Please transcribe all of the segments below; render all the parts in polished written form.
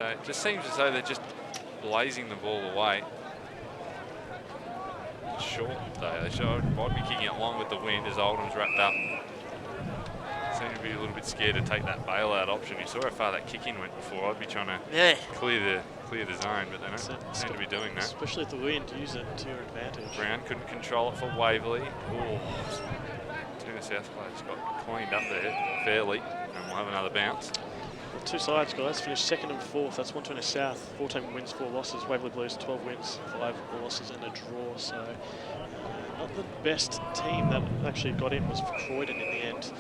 It just seems as though they're just blazing the ball away. It's short though. They might be kicking it long with the wind as Oldham's wrapped up. Seem to be a little bit scared to take that bailout option. You saw how far that kick in went before. I'd be trying to clear the zone, but they don't seem to be doing that. Especially if the wind, use it to your advantage. Brown couldn't control it for Waverley. Oh, Wantirna South players got cleaned up there fairly, and we'll have another bounce. Well, two sides, guys, finished second and fourth. That's Wantirna South, 14 wins, 4 losses. Waverley Blues, 12 wins, 5 losses and a draw. So not the best team that actually got in was Croydon in the end.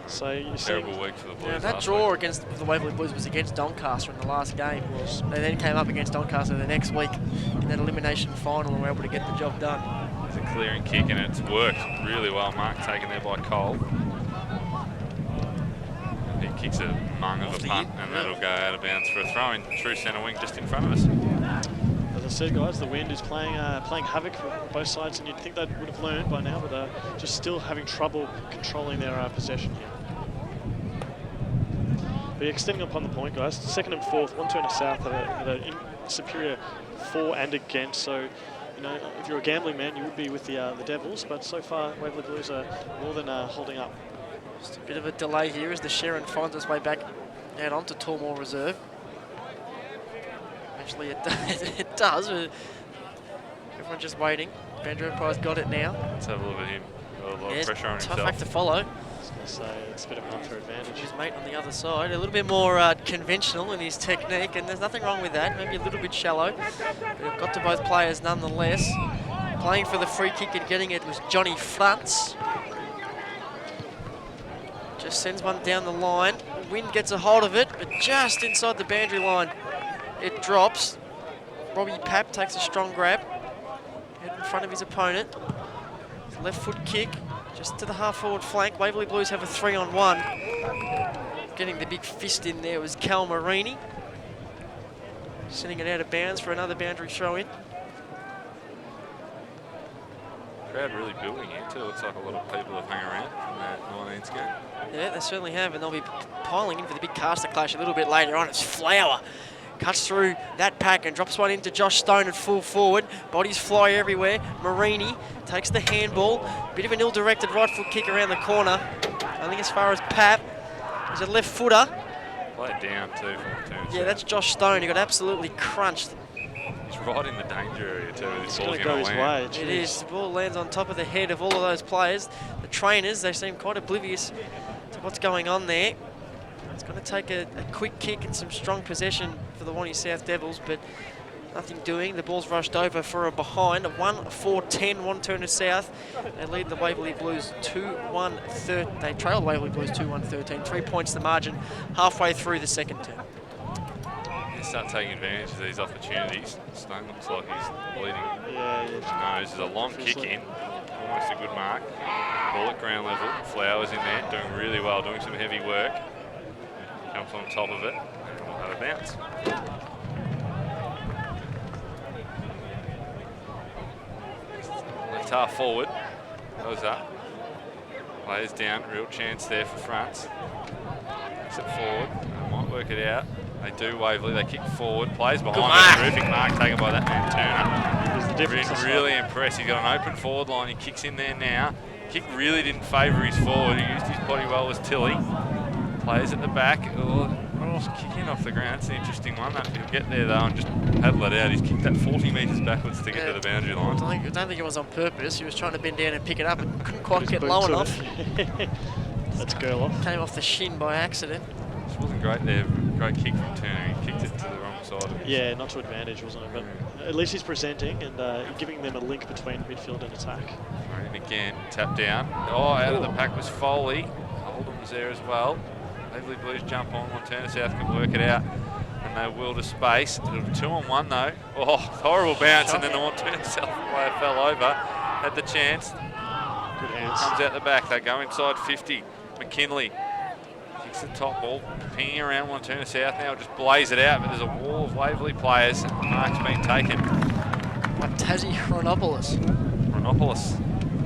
So you see, terrible week for the Blues. Yeah, that draw against the Waverley Blues was against Doncaster in the last game. They then came up against Doncaster the next week in that elimination final and were able to get the job done. It's a clearing kick and it's worked really well. Mark taken there by Cole. He kicks a mung of a punt and that'll go out of bounds for a throw in true centre wing just in front of us. As I said, guys, the wind is playing havoc for both sides, and you'd think they would have learned by now, but just still having trouble controlling their possession here. But extending upon the point, guys, second and fourth, Wantirna South had a superior for and against. So, you know, if you're a gambling man, you would be with the Devils. But so far, Waverley Blues are more than holding up. Just a bit of a delay here as the Sharon finds its way back out onto Tormore Reserve. Actually, it does. Everyone's just waiting. Bandra Empire's got it now. Let's have a look at him. Got a lot of pressure on himself. Tough act to follow. So it's a bit of an unfair advantage. His mate on the other side, a little bit more conventional in his technique, and there's nothing wrong with that. Maybe a little bit shallow, but it got to both players nonetheless. Playing for the free kick and getting it was Johnny Frantz. Just sends one down the line. Wind gets a hold of it, but just inside the boundary line, it drops. Robbie Papp takes a strong grab, head in front of his opponent. Left foot kick. Just to the half-forward flank. Waverley Blues have a 3-on-1. Getting the big fist in there was Cal Marini. Sending it out of bounds for another boundary throw-in. Crowd really building here too. Looks like a lot of people have hung around from that 19th game. Yeah, they certainly have, and they'll be piling in for the big caster clash a little bit later on. It's Flower. Cuts through that pack and drops one into Josh Stone at full forward. Bodies fly everywhere. Marini takes the handball. Bit of an ill-directed right foot kick around the corner. I think as far as Pap. He's a left footer. Play it down too. Yeah, that's Josh Stone. He got absolutely crunched. He's right in the danger area too. It's going to go his way. It is. The ball lands on top of the head of all of those players. The trainers, they seem quite oblivious to what's going on there. It's going to take a quick kick and some strong possession for the Wantirna South Devils, but nothing doing. The ball's rushed over for a behind. A 1-4-10 Wantirna South. They lead the Waverley Blues 2-1-13. They trail the Waverley Blues 2-1-13. 3 points the margin halfway through the second term. They start taking advantage of these opportunities. Stone looks like he's bleeding. Yeah. No, this is a long kick in. Almost a good mark. Ball at ground level. Flowers in there, doing really well, doing some heavy work. Jumps on top of it, and we'll have a bounce. Left half forward, goes up. Players down, real chance there for France. Kicks it forward, they might work it out. They do, Waverley, they kick forward. Players behind, terrific mark taken by that man Turner. Really impressed, he's got an open forward line, he kicks in there now. Kick really didn't favour his forward, who used his body well was Tilly. Players at the back, kicking off the ground. That's an interesting one. That he'll get there though and just paddle it out. He's kicked that 40 metres backwards to get to the boundary line. I don't think it was on purpose. He was trying to bend down and pick it up and couldn't quite get low enough. Let's go off. Came off the shin by accident. This wasn't great there. Great kick from Turner. He kicked it to the wrong side of it. Yeah, not to advantage, wasn't it? But at least he's presenting and giving them a link between midfield and attack. And again, tap down. Oh, out of the pack was Foley. Oldham was there as well. Waverley Blues jump on, Wantirna South can work it out, and they will to space. It'll be 2-on-1 though. Oh, horrible bounce, and then the Wantirna South player fell over. Had the chance. Good hands. Comes out the back, they go inside 50. McKinley kicks the top ball, pinging around Wantirna South now, just blaze it out, but there's a wall of Waverley players, and the mark's been taken. Like Tassie Chronopoulos.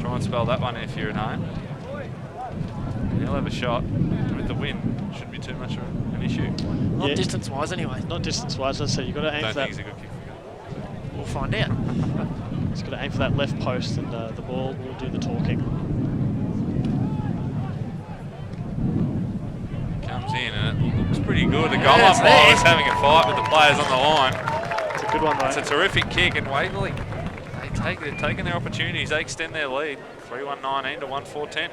Try and spell that one if you're at home. He'll have a shot with the wind. Shouldn't be too much of an issue. Not distance-wise, anyway. Not distance-wise. As I said, you've got to aim Don't for that. think he's a good kick. We'll find out. He's got to aim for that left post, and the ball will do the talking. Comes in and it looks pretty good. The goal umpire is having a fight with the players on the line. It's a good one, though. It's a terrific kick, and Waverley, they're taking their opportunities. They extend their lead, 3-1-19 to 1-4-10.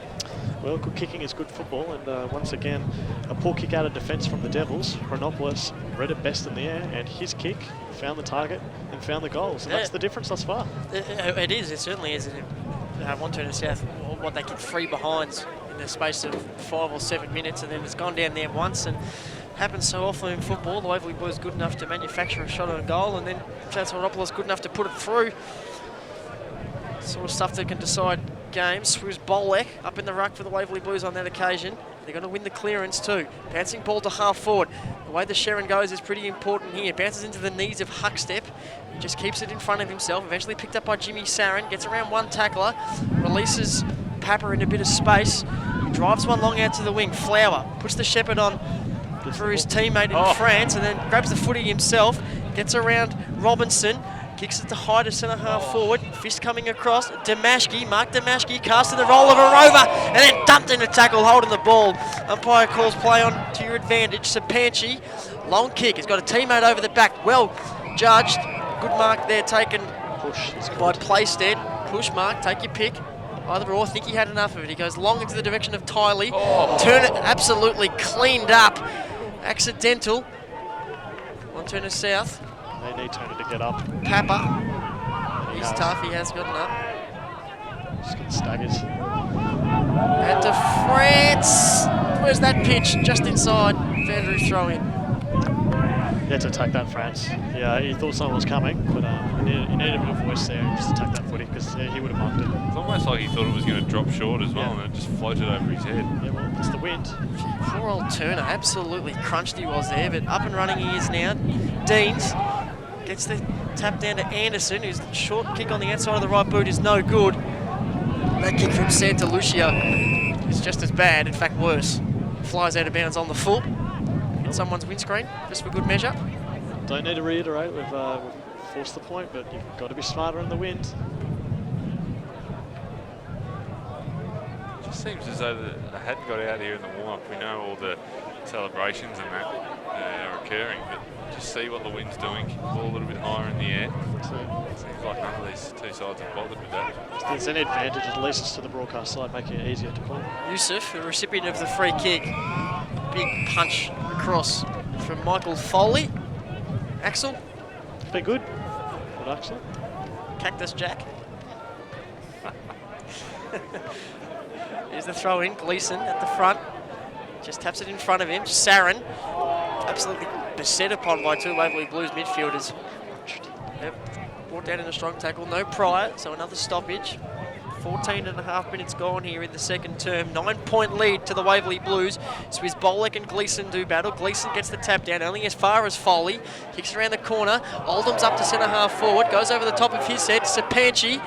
Well, good kicking is good football, and once again, a poor kick out of defence from the Devils. Chronopoulos read it best in the air, and his kick found the target and found the goals, and that's the difference thus far. It is, it certainly is. Wantirna South, what they kicked 3 behinds in the space of 5 or 7 minutes, and then it's gone down there once, and happens so often in football. The Waverley boys good enough to manufacture a shot on goal, and then Chronopoulos good enough to put it through. Sort of stuff that can decide games. Swizz Bolek up in the ruck for the Waverley Blues on that occasion. They're going to win the clearance too. Bouncing ball to half forward. The way the Sharon goes is pretty important here. Bounces into the knees of Huckstep. He just keeps it in front of himself. Eventually picked up by Jimmy Sarin. Gets around one tackler. Releases Papa in a bit of space. He drives one long out to the wing. Flower puts the shepherd on for his teammate in France, and then grabs the footy himself. Gets around Robinson. Kicks it to high to centre half forward. Fist coming across. Mark Damashki casting the roll of a rover and then dumped in a tackle holding the ball. Umpire calls play on to your advantage. Sapanchi, long kick. He's got a teammate over the back. Well judged. Good mark there taken by Playstead. Push mark, take your pick. Either or, I think he had enough of it. He goes long into the direction of Tiley. Turn it absolutely cleaned up. Accidental. Wantirna South. They need Turner to get up. Papa. He's tough, he has gotten up. Just getting staggers. And to France. Where's that pitch? Just inside. Vandrew throw in. He had to take that, France. Yeah, he thought someone was coming, but he needed a bit of voice there just to take that footy, because he would have marked it. It's almost like he thought it was going to drop short as well, and it just floated over his head. Yeah, well, it's the wind. Poor old Turner, absolutely crunched he was there, but up and running he is now. Deans gets the tap down to Anderson, whose short kick on the outside of the right boot is no good. That kick from Santa Lucia is just as bad, in fact worse. Flies out of bounds on the full. Hit someone's windscreen, just for good measure. Don't need to reiterate, we've forced the point, but you've got to be smarter in the wind. It just seems as though they hadn't got out here in the warm-up. We know all the celebrations and that are occurring, but just see what the wind's doing. Ball a little bit higher in the air. So it seems like none of these two sides have bothered with that. If there's any advantage, at least it's to the broadcast side, making it easier to play. Yusuf, the recipient of the free kick. Big punch across from Michael Foley. Axel. It's been good. Good, Axel. Cactus Jack. Here's the throw in. Gleeson at the front. Just taps it in front of him. Sarin. Absolutely beset upon by 2 Waverley Blues midfielders. Yep. Brought down in a strong tackle. No prior, so another stoppage. 14.5 minutes gone here in the second term. 9-point lead to the Waverley Blues. Swizz Bolek and Gleeson do battle. Gleeson gets the tap down only as far as Foley. Kicks around the corner. Oldham's up to centre half forward. Goes over the top of his head. Sapanchi.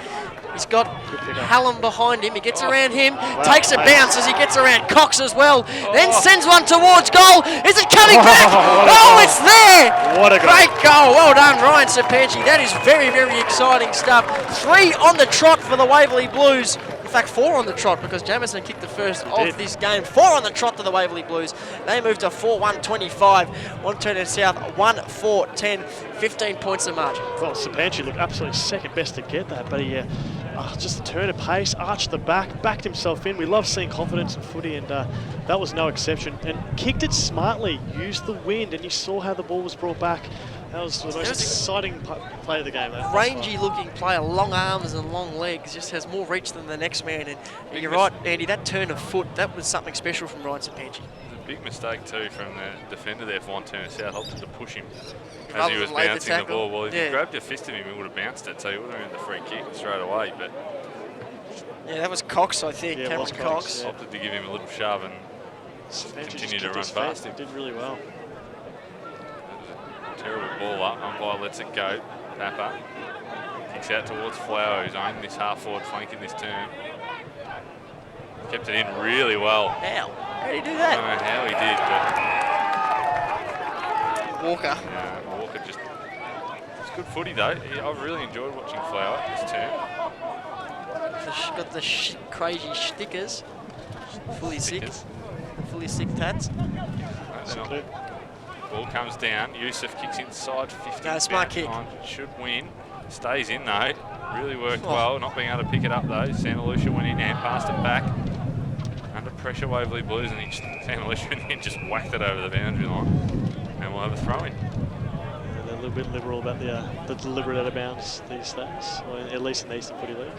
He's got Hallam behind him. He gets around him. Takes a bounce as he gets around Cox as well. Then sends one towards goal. Is it coming back? It's there. What a goal. Great goal. Well done, Ryan Sapanchi. That is very, very exciting stuff. 3 on the trot for the Waverley Blues. In fact, 4 on the trot, because Jamison kicked the first of this game. 4 on the trot to the Waverley Blues. They move to 4-1-25. Wantirna South 1-4-10. 15 points of margin. Well, Sapanchi looked absolutely second best to get that, but he just a turn of pace, arched the back, backed himself in. We love seeing confidence in footy, and that was no exception. And kicked it smartly, used the wind, and you saw how the ball was brought back. That was the most exciting play of the game. Rangy looking player, long arms and long legs, just has more reach than the next man. And you're right, Andy, that turn of foot, that was something special from Ryan Sapanchi. Big mistake too from the defender there for Wantirna South, opted to push him as Rather he was than lay the bouncing the tackle. ball. Well, if he grabbed a fist of him, he would have bounced it, so he would have earned the free kick straight away. But yeah, that was Cox, I think. Yeah, Cameron Cox. Yeah. Opted to give him a little shove and continue to run past him. Did really well. Terrible ball up. Umpire lets it go. Papa kicks out towards Flower, who's owned this half-forward flank in this term. Kept it in really well. How did he do I that? don't know how he did, but Walker. Yeah, Walker just... It's good footy, though. I've really enjoyed watching Flower this term. Got the crazy stickers. Fully sick. Fully sick tats. Ball comes down. Yusuf kicks inside 50. No, smart kick. Should win. Stays in, though. Really worked well. Not being able to pick it up, though. Santa Lucia went in and passed it back. Under pressure, Waverley Blues, and Santa Lucia just whacked it over the boundary line. And we'll have a throw-in. They're a little bit liberal about the deliberate out of bounds these days, or at least in the Eastern Footy League.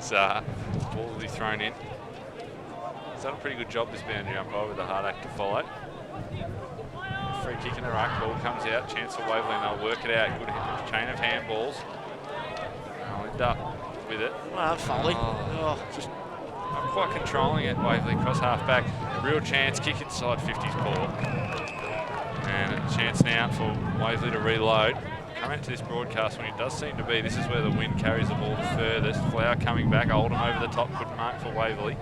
Ball will be thrown in. He's done a pretty good job, this boundary umpire, with a hard act to follow. Free kick in the ruck, ball comes out, chance for Waverley, and they'll work it out. Good chain of handballs. They'll end up with it. Foley. Just not quite controlling it. Waverley cross half back. Real chance, kick inside 50's ball. And a chance now for Waverley to reload. Come out to this broadcast when it does seem to be. This is where the wind carries the ball the furthest. Flower coming back, Oldham over the top, good mark for Waverley.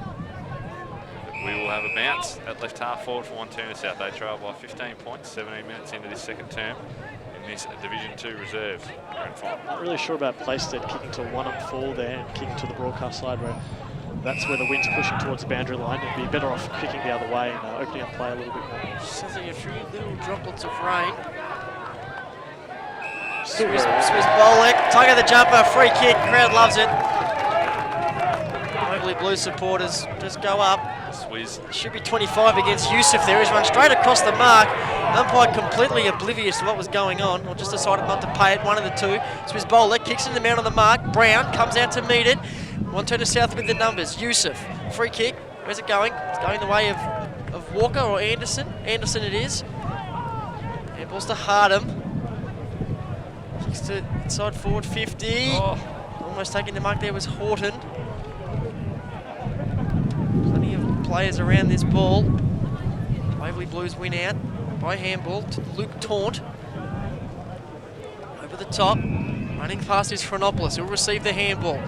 We will have a bounce at left half forward for Wantirna South. They trail by 15 points, 17 minutes into this second term in this Division 2 reserves grand final. Not really sure about Playstead kicking to 1-4 there and kicking to the broadcast side where that's where the wind's pushing towards the boundary line. It'd be better off kicking the other way and opening up play a little bit more. Sounds like a few little droplets of rain. Still Swiss Bolek, tug of the jumper, free kick, crowd loves it. Waverley Blues supporters just go up. Swizz. Should be 25 against Yusuf there. He's run straight across the mark. Umpire completely oblivious to what was going on, or just decided not to pay it, one of the two. Swiss Bolek kicks in the man on the mark. Brown comes out to meet it. Wantirna South with the numbers. Yusuf, free kick. Where's it going? It's going the way of Walker or Anderson. Anderson it is. Handballs to Hardham. Kicks to inside forward 50. Almost taking the mark there was Horton. Plenty of players around this ball. Waverley Blues win out by handball to Luke Taunt. Over the top. Running past is Chronopoulos. He'll receive the handball.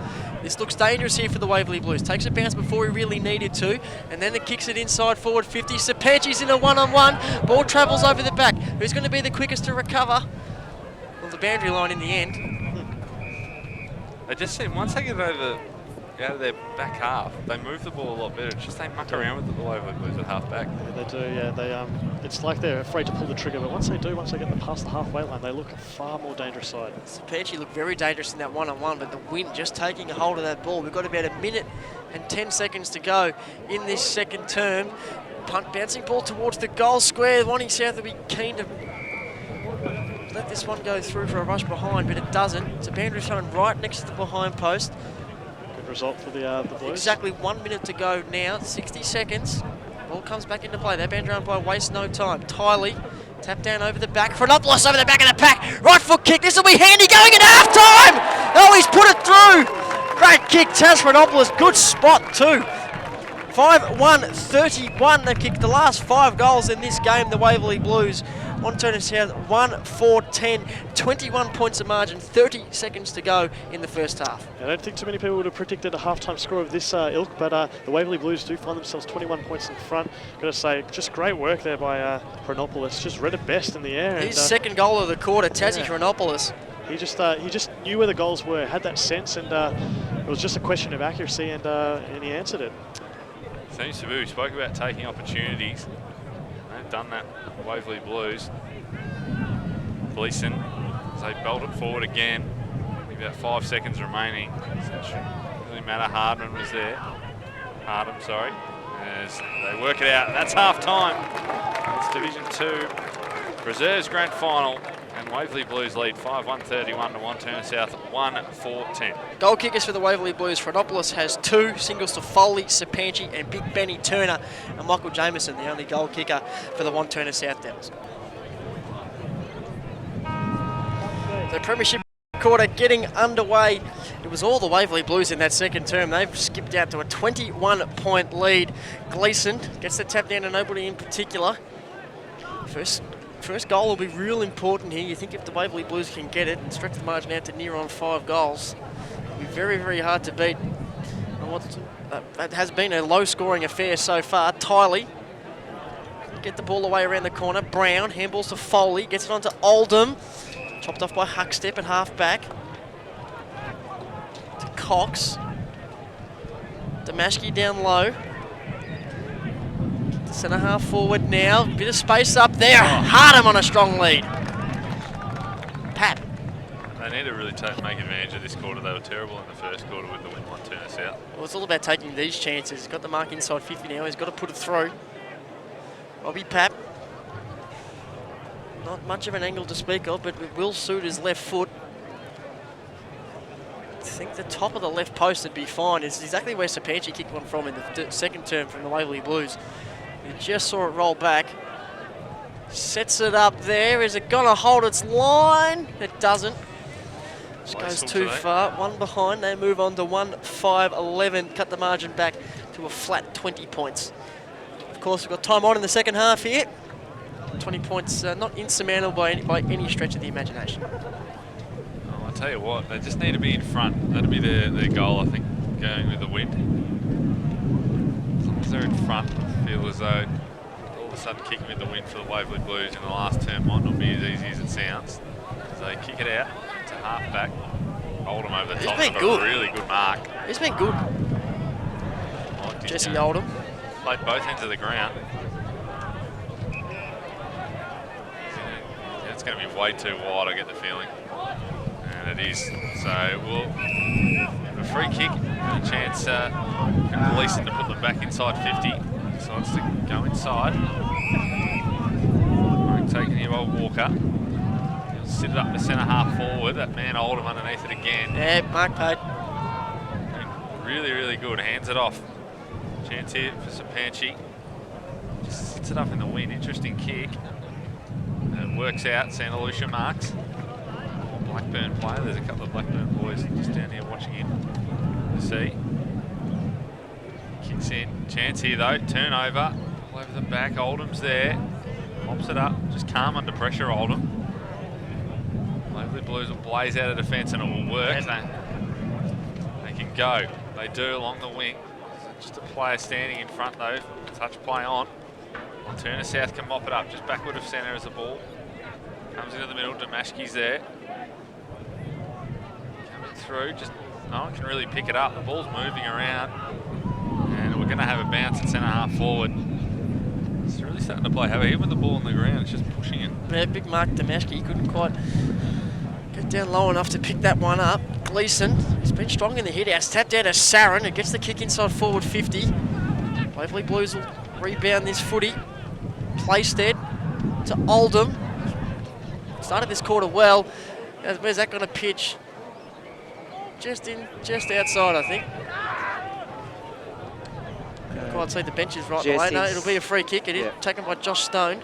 This looks dangerous here for the Waverley Blues. Takes a bounce before he really needed to, and then it kicks it inside forward 50. Sapanchi's in a one-on-one. Ball travels over the back. Who's going to be the quickest to recover? Well, the boundary line in the end. They just seem, once they get over out of their back half, they move the ball a lot better. It's just they muck around with the Waverley Blues at half back. Yeah, they do, yeah. They it's like they're afraid to pull the trigger, but once they get past the halfway line, they look a far more dangerous side. Sapanchi looked very dangerous in that one-on-one, but the wind just taking a hold of that ball. We've got about 1 minute and 10 seconds to go in this second term. Punt bouncing ball towards the goal square. Wanting South will be keen to let this one go through for a rush behind, but it doesn't. It's a boundary thrown right next to the behind post. Good result for the Blues. Exactly 1 minute to go now, 60 seconds. Ball comes back into play. That boundary umpire wastes no time. Tiley, tap down over the back. Chronopoulos over the back of the pack. Right foot kick. This will be handy going at half time. Oh, he's put it through. Great kick, Taz Chronopoulos. Good spot too. 5-1-31. They've kicked the last 5 goals in this game, the Waverley Blues. Wantirna South 1-4-10, 21 points of margin, 30 seconds to go in the first half. I don't think too many people would have predicted a halftime score of this ilk, but the Waverley Blues do find themselves 21 points in front. Got to say, just great work there by Chronopoulos. Just read it best in the air. His second goal of the quarter, Tassie Chronopoulos. He just knew where the goals were, had that sense, and it was just a question of accuracy, and he answered it. Seems to be. We spoke about taking opportunities. They've done that, Waverley Blues. Gleeson, as they belt it forward again. About 5 seconds remaining. So it shouldn't really matter. Hardman was there. Hardham, sorry. As they work it out. That's half time. It's Division 2 Reserves Grand Final. And Waverley Blues lead 5-1-31 to Wantirna South 1-4-10. Goal kickers for the Waverley Blues. Chronopoulos has 2 singles to Foley, Sapanchi and Big Benny Turner. And Michael Jameson, the only goal kicker for the Wantirna South Devils. The Premiership quarter getting underway. It was all the Waverley Blues in that second term. They've skipped out to a 21-point lead. Gleeson gets the tap down to nobody in particular. First goal will be real important here. You think if the Waverley Blues can get it and stretch the margin out to near on 5 goals, it'll be very, very hard to beat. And that has been a low-scoring affair so far. Tiley get the ball away around the corner. Brown, handballs to Foley, gets it onto Oldham. Chopped off by Huckstep at half-back. To Cox. Damashki down low. Centre half forward now. Bit of space up there. Hardham on a strong lead. Pat. They need to really make advantage of this quarter. They were terrible in the first quarter with the win Wantirna South. Well, it's all about taking these chances. He's got the mark inside 50 now. He's got to put it through. Robbie Papp. Not much of an angle to speak of, but it will suit his left foot. I think the top of the left post would be fine. It's exactly where Sapanchi kicked one from in the second term from the Waverley Blues. You just saw it roll back. Sets it up there. Is it going to hold its line? It doesn't. Just goes too far. One behind. They move on to 1-5-11. Cut the margin back to a flat 20 points. Of course, we've got time on in the second half here. 20 points, not insurmountable by any stretch of the imagination. Oh, I'll tell you what, they just need to be in front. That'll be their goal, I think, going with the wind. As long as they're in front, I feel as though all of a sudden kicking with the wind for the Waverley Blues in the last term might not be as easy as it sounds. So they kick it out to half-back. Oldham over the top of a really good mark. He's been good. Jesse Oldham. Played both ends of the ground. It's going to be way too wide, I get the feeling. And it is. So a free kick and a chance for Gleeson to put them back inside 50. Decides to go inside. Won't take any old Walker. He'll sit it up to centre half forward. That man Oldham underneath it again. Yeah, mark paid. Really, really good. Hands it off. Chance here for Sapanchi. Just sits it up in the wind. Interesting kick. And it works out. Santa Lucia marks. Blackburn player. There's a couple of Blackburn boys just down here watching him. To see. Kicks in. Chance here though. Turnover. All over the back. Oldham's there. Pops it up. Just calm under pressure, Oldham. Waverley Blues will blaze out of defence and it will work. They can go. They do along the wing. Just a player standing in front though. Touch play on. Wantirna South can mop it up. Just backward of centre as the ball. Comes into the middle. Damashki's there. Coming through. Just no one can really pick it up. The ball's moving around. And we're going to have a bounce at centre half forward. It's really starting to play havoc. Even with the ball on the ground, it's just pushing it. Yeah, big mark Damashki. He couldn't quite get down low enough to pick that one up. Gleeson, he's been strong in the hit outs. Tapped out to Sarin, who gets the kick inside forward 50. Waverley Blues will rebound this footy. Playstead to Oldham. Started this quarter well. Where's that going to pitch? Just outside, I think. Can't see the benches right away. No, it'll be a free kick. It is taken by Josh Stone.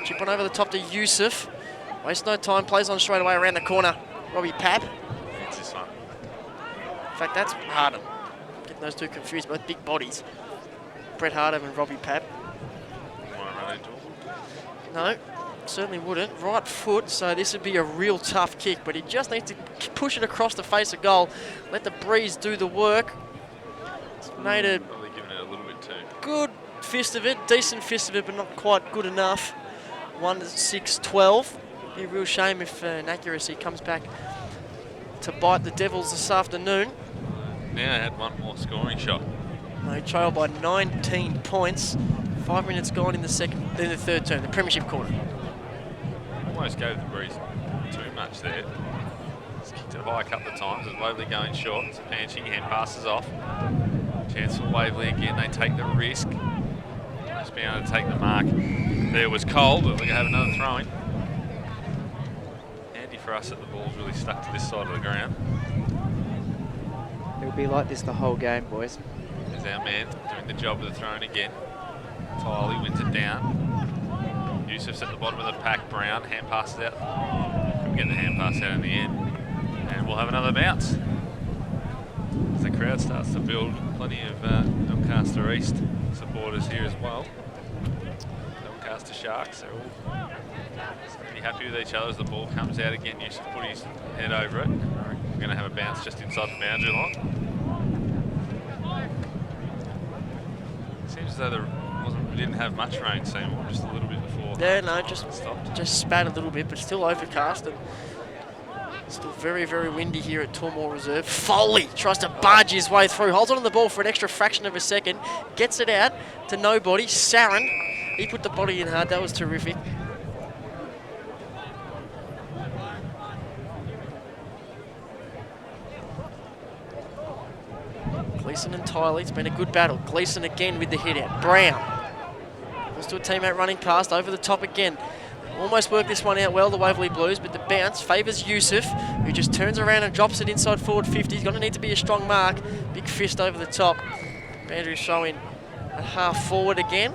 Chip on over the top to Yusuf. Waste no time. Plays on straight away around the corner. Robbie Papp. It's this one. In fact, that's Hardham. Getting those two confused, both big bodies. Brett Hardham and Robbie Papp. Want to run into him? No, certainly wouldn't. Right foot, so this would be a real tough kick, but he just needs to push it across the face of goal. Let the breeze do the work. It's made a Probably giving it a little bit too. good fist of it, decent fist of it, but not quite good enough. 1-6-12. Be a real shame if inaccuracy comes back to bite the Devils this afternoon. Now had one more scoring shot. They trail by 19 points. 5 minutes gone in the third term, the premiership quarter. Almost gave the breeze too much there. Just kicked it high a couple of times. With Waverley going short. Sapanchi hand passes off. Chance for Waverley again. They take the risk. Just being able to take the mark. There was Cole, but we're going to have another throw-in. Handy for us that the ball's really stuck to this side of the ground. It'll be like this the whole game, boys. There's our man doing the job of the throw-in again. Tiley wins it down. Yusuf's at the bottom of the pack. Brown hand passes out. Couldn't get the hand pass out in the end. And we'll have another bounce. As the crowd starts to build, plenty of Doncaster East supporters here as well. Doncaster Sharks, they're all pretty happy with each other as the ball comes out again. Yusuf put his head over it. We're going to have a bounce just inside the boundary line. Seems as though there wasn't We didn't have much rain, Seymour, just a little bit before. Yeah, no, Stopped. just spat a little bit, but still overcast and still very, very windy here at Tormore Reserve. Foley tries to barge his way through, holds on the ball for an extra fraction of a second, gets it out to nobody. Saren, he put the body in hard. That was terrific. Gleeson and Tiley, it's been a good battle. Gleeson again with the hit out. Brown goes to a teammate running past, over the top again. Almost worked this one out well, the Waverley Blues, but the bounce favours Yusuf, who just turns around and drops it inside forward 50. He's going to need to be a strong mark. Big fist over the top. Andrew showing a half forward again.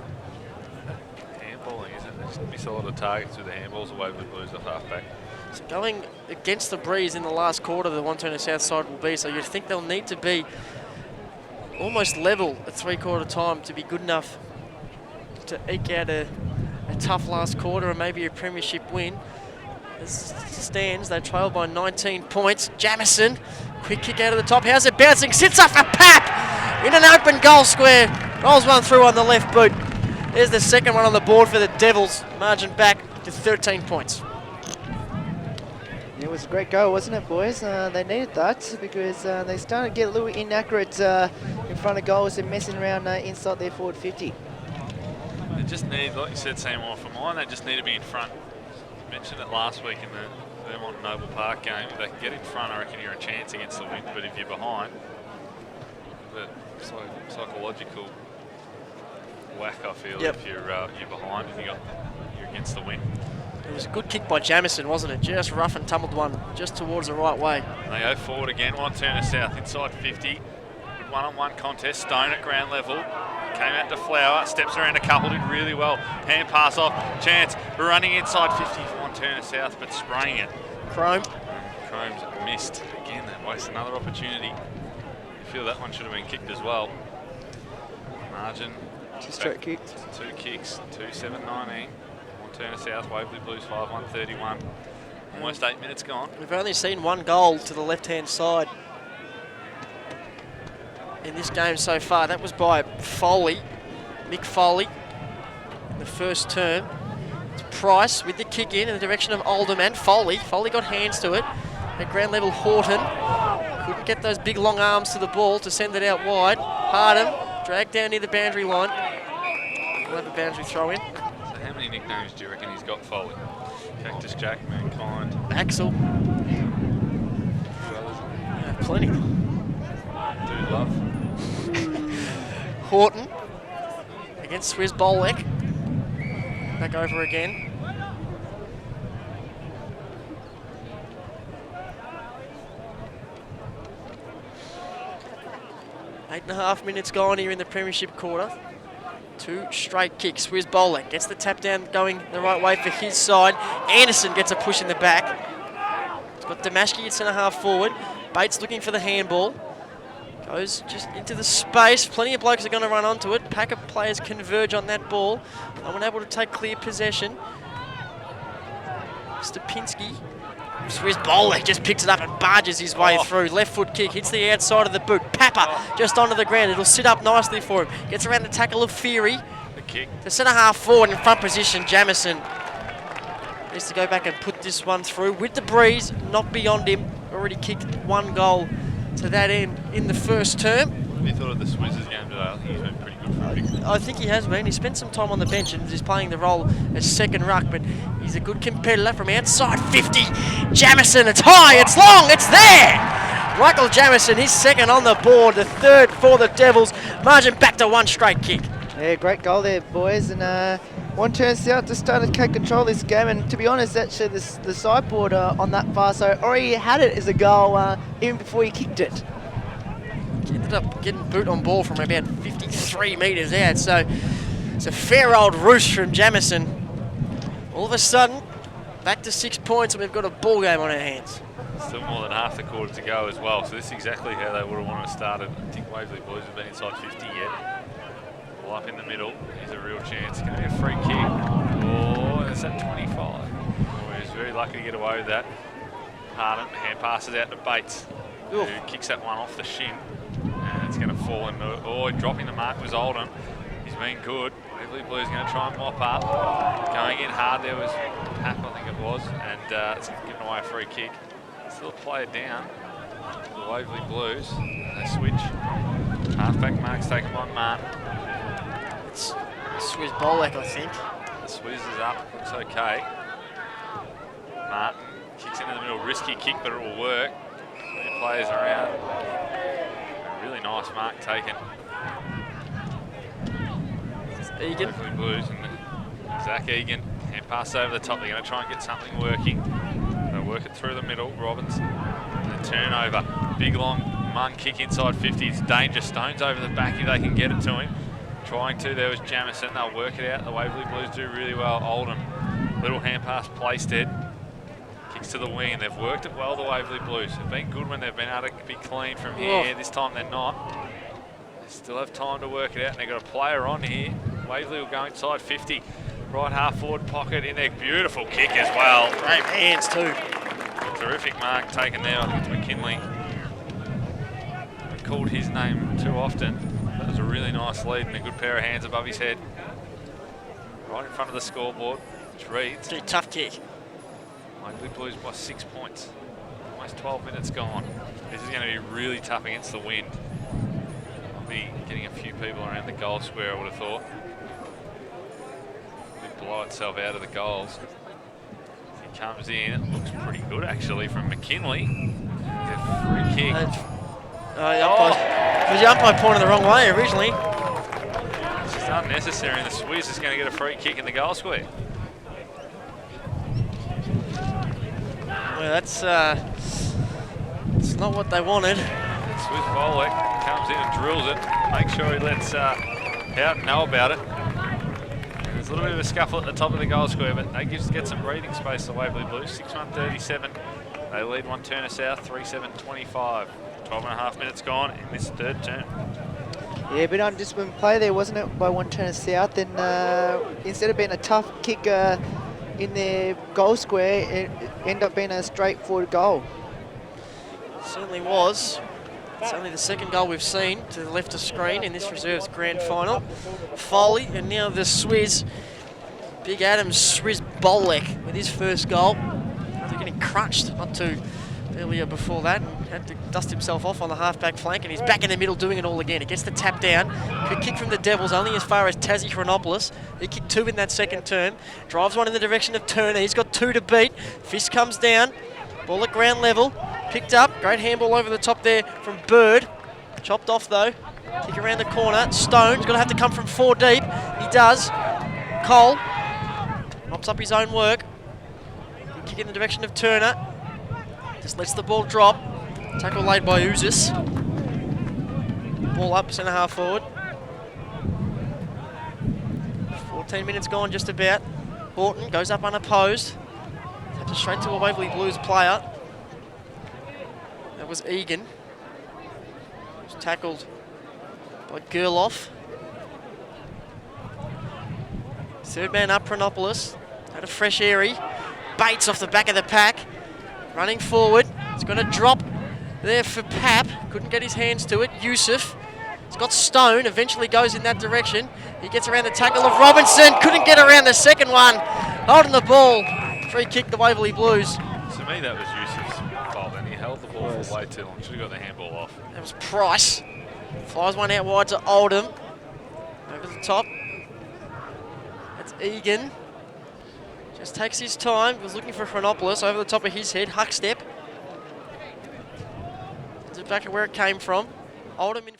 Handballing, isn't it? They just miss a lot of targets with the handballs, the Waverley Blues off half-back. So going against the breeze in the last quarter, the Wantirna South side will be, so you'd think they'll need to be almost level at three-quarter time to be good enough to eke out a tough last quarter and maybe a premiership win. As it stands, they trail by 19 points. Jamison, quick kick out of the top. How's it bouncing? Sits off a Pap in an open goal square. Rolls one through on the left boot. There's the second one on the board for the Devils. Margin back to 13 points. It was a great goal, wasn't it, boys? They needed that because they started to get a little inaccurate in front of goals and messing around inside their forward 50. They just need, like you said, Seymour, for mine, they just need to be in front. I mentioned it last week in the Vermont Noble Park game. If they can get in front, I reckon you're a chance against the wind. But if you're behind, the psychological whack, I feel, Yep. if you're behind and you're against the wind. It was a good kick by Jamison, wasn't it? Just rough and tumbled one, just towards the right way. They go forward again. Wantirna South inside 50. Good one-on-one contest. Stone at ground level. Came out to Flower. Steps around a couple. Did really well. Hand pass off. Chance running inside 50 for Wantirna South, but spraying it. Chrome. Chrome's missed again. That wastes another opportunity. I feel that one should have been kicked as well. Margin. Two straight kicks. 2 kicks. 2-7-19. Wantirna South, Waverley Blues 5-1-31. Almost 8 minutes gone. We've only seen one goal to the left-hand side in this game so far. That was by Foley, Mick Foley, in the first term. It's Price with the kick in the direction of Alderman. Foley got hands to it. At ground level, Horton couldn't get those big long arms to the ball to send it out wide. Hardham dragged down near the boundary line. We'll have a boundary throw in. So how many nicknames do you reckon he's got, Foley? Cactus Jack, Mankind, Axel. brothers, Yeah, plenty. Dude Love. Horton against Swizz Bolek. Back over again. Eight and a half minutes gone here in the premiership quarter. 2 straight kicks. Swizz Bolek gets the tap down going the right way for his side. Anderson gets a push in the back. It's got Damashki at centre half forward. Bates looking for the handball. Goes just into the space. Plenty of blokes are going to run onto it. Pack of players converge on that ball. No one able to take clear possession. Stopinski. Swizz Bolek just picks it up and barges his way through. Left foot kick, hits the outside of the boot. Papa just onto the ground. It'll sit up nicely for him. Gets around the tackle of Fury. The kick. The centre half forward in front position. Jamison needs to go back and put this one through with the breeze, not beyond him. Already kicked 1 goal to that end in the first term. What have you thought of the Swizz's game today? I think he's been pretty good for a big. I think he has been. He spent some time on the bench and is playing the role as second ruck, but he's a good competitor from outside 50. Jamison, it's high, it's long, it's there! Michael Jamison, he's second on the board, the third for the Devils. Margin back to 1 straight kick. Yeah, great goal there, boys. And Wantirna South just started to take control of this game. And to be honest, actually, the sideboard on that far side already had it as a goal even before he kicked it. He ended up getting boot on ball from about 53 metres out, so it's a fair old roost from Jamison. All of a sudden, back to 6 points, and we've got a ball game on our hands. Still more than half the quarter to go as well, so this is exactly how they would have wanted to start it. I think Waverley Blues have been inside 50 yet. Ball up in the middle, here's a real chance. It's going to be a free kick. Oh, it's at 25. Oh, he's very lucky to get away with that. Hardham, hand passes out to Bates, who kicks that one off the shin. And it's going to fall in. Oh, dropping the mark was Oldham. He's been good. Waverley Blues going to try and mop up. Going in hard there was Hap, I think it was, and it's giving away a free kick. Still a player down. The Waverley Blues. They switch. Halfback marks taken by Martin. It's Swizz Bolek, I think. The Swizz is up. Looks okay. Martin kicks into the middle. Risky kick, but it will work. Three players around. A really nice mark taken. Egan. Waverley Blues and Zach Egan. And pass over the top. They're going to try and get something working. They'll work it through the middle. Robbins. And the turnover. Big long Munn kick inside 50. It's dangerous. Stones over the back if they can get it to him. Trying to. There was Jamison. They'll work it out. The Waverley Blues do really well. Oldham. Little hand pass. Playstead. Kicks to the wing. And they've worked it well, the Waverley Blues. They've been good when they've been able to be clean from here. This time they're not. They still have time to work it out. And they've got a player on here. Waverley will go inside 50. Right half forward pocket in there. Beautiful kick as well. Great hands too. Terrific mark taken there. I think it's McKinley. Haven't called his name too often. That was a really nice lead and a good pair of hands above his head. Right in front of the scoreboard, which reads. Pretty tough kick. Waverley Blues by 6 points. Almost 12 minutes gone. This is going to be really tough against the wind. I'll be getting a few people around the goal square, I would have thought. It'll blow itself out of the goals. He comes in, it looks pretty good actually from McKinley. A free kick. The umpire pointed the wrong way originally. It's just unnecessary, and the Swizz is going to get a free kick in the goal square. Well, that's it's not what they wanted. Swizz Bolek comes in and drills it. Make sure he lets Houghton know about it. And there's a little bit of a scuffle at the top of the goal square, but they get some breathing space, the Waverley Blues. 6-1-37. They lead Wantirna South 3-7-25. 12.5 minutes gone in this third term. Yeah, a bit undisciplined play there, wasn't it, by Wantirna South? And instead of being a tough kick in their goal square, it ended up being a straightforward goal. Certainly was. It's only the second goal we've seen to the left of screen in this reserves grand final. Foley, and now the Swizz. Big Adams Swizz Bolek with his first goal. They're getting crushed not too earlier before that, and had to dust himself off on the half-back flank, and he's back in the middle doing it all again. He gets the tap down. Good kick from the Devils, only as far as Tassie Chronopoulos. He kicked 2 in that second term. Drives one in the direction of Turner. He's got 2 to beat. Fist comes down. Ball at ground level. Picked up. Great handball over the top there from Bird. Chopped off though. Kick around the corner. Stone's going to have to come from 4 deep. He does. Cole mops up his own work. Good kick in the direction of Turner. Just lets the ball drop. Tackle laid by Uzis. Ball up, centre half forward. 14 minutes gone just about. Horton goes up unopposed. Taps it straight to a Waverley Blues player. That was Egan. Was tackled by Gerloff. Third man up, Chronopoulos. Had a fresh airy. Bates off the back of the pack. Running forward, it's going to drop there for Pap. Couldn't get his hands to it. Yusuf, he's got Stone, eventually goes in that direction. He gets around the tackle of Robinson, couldn't get around the second one. Holding the ball, free kick the Waverley Blues. To me that was Yusuf's fault, and he held the ball for way too long. Should have got the handball off. That was Price. Flies one out wide to Oldham. Over the top. That's Egan. Just takes his time, was looking for Chronopoulos over the top of his head, huck step. It's back at where it came from. Oldham in